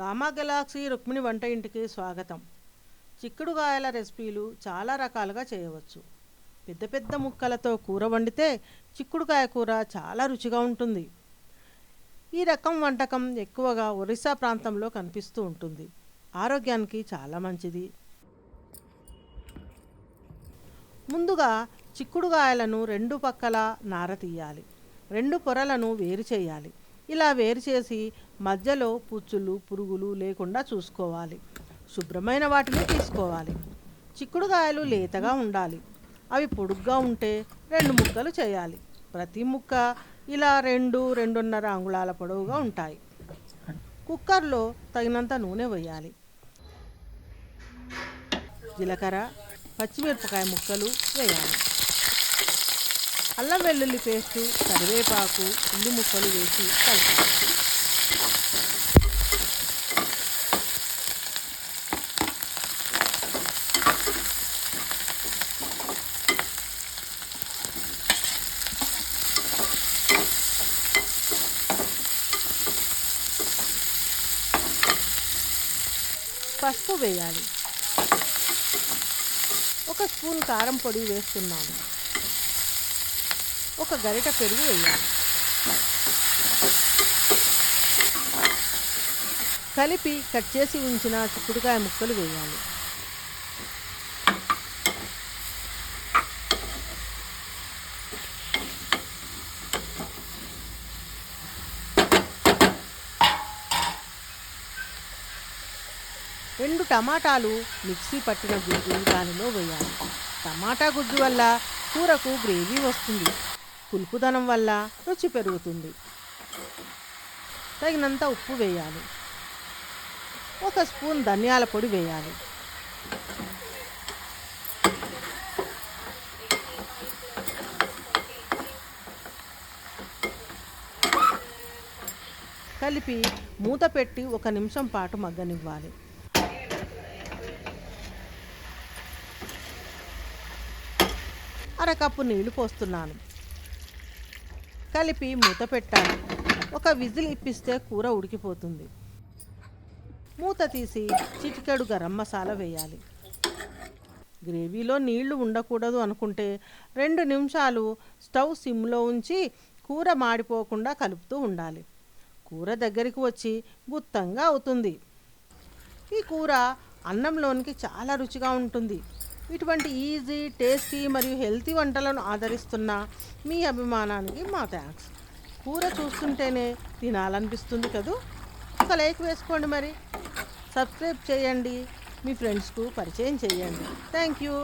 Gamma Galaxy Rukmini వంట ఇంటికి స్వాగతం. చిక్కుడుగాయల రెసిపీలు చాలా రకాలుగా చేయవచ్చు. పెద్ద పెద్ద ముక్కలతో కూర వండితే చిక్కుడుకాయ కూర చాలా రుచిగా ఉంటుంది. ఈ రకం వంటకం ఎక్కువగా ఒరిస్సా ప్రాంతంలో కనిపిస్తూ ఉంటుంది. ఆరోగ్యానికి చాలా మంచిది. ముందుగా చిక్కుడుగాయలను రెండు పక్కల నార తీయాలి. రెండు పొరలను వేరు చేయాలి. ఇలా వేరు చేసి మధ్యలో పుచ్చులు పురుగులు లేకుండా చూసుకోవాలి. శుభ్రమైన వాటిని తీసుకోవాలి. చిక్కుడుగాయలు లేతగా ఉండాలి. అవి పొడుగ్గా ఉంటే రెండు ముక్కలు చేయాలి. ప్రతి ముక్క ఇలా 2-2.5 అంగుళాల పొడవుగా ఉంటాయి. కుక్కర్లో తగినంత నూనె వేయాలి. జీలకర్ర, పచ్చిమిరపకాయ ముక్కలు వేయాలి. అల్లం వెల్లుల్లి పేస్టు, కరివేపాకు, ఉల్లి ముక్కలు వేసి కలపాలి. పసుపు వేయాలి. 1 స్పూన్ కారం పొడి వేస్తున్నాను. 1 గరిట పెరుగు వేయాలి. కలిపి కట్ చేసి ఉంచిన చిక్కుడుకాయ ముక్కలు వేయాలి. రెండు టమాటాలు మిక్సీ పట్టిన గుజ్జు దానిలో వేయాలి. టమాటా గుజ్జు వల్ల కూరకు గ్రేవీ వస్తుంది. పులుపుదనం వల్ల రుచి పెరుగుతుంది. తగినంత ఉప్పు వేయాలి. 1 స్పూన్ ధనియాల పొడి వేయాలి. కలిపి మూత పెట్టి 1 నిమిషం పాటు మగ్గనివ్వాలి. అరకప్పు నీళ్లు పోస్తున్నాను. కలిపి మూత పెట్టాలి. 1 విజిల్ ఇప్పిస్తే కూర ఉడికిపోతుంది. మూత తీసి చిటికెడు గరం మసాలా వేయాలి. గ్రేవీలో నీళ్లు ఉండకూడదు అనుకుంటే 2 నిమిషాలు స్టవ్ సిమ్లో ఉంచి కూర మాడిపోకుండా కలుపుతూ ఉండాలి. కూర దగ్గరికి వచ్చి గుత్తంగా అవుతుంది. ఈ కూర అన్నంలోనికి చాలా రుచిగా ఉంటుంది. ఇటువంటి ఈజీ, టేస్టీ మరియు హెల్తీ వంటలను ఆదరిస్తున్న మీ అభిమానానికి మా థ్యాంక్స్. కూర చూస్తుంటేనే తినాలనిపిస్తుంది కదూ. ఒక లైక్ వేసుకోండి, మరి సబ్స్క్రైబ్ చేయండి, మీ ఫ్రెండ్స్కు పరిచయం చేయండి. Thank you.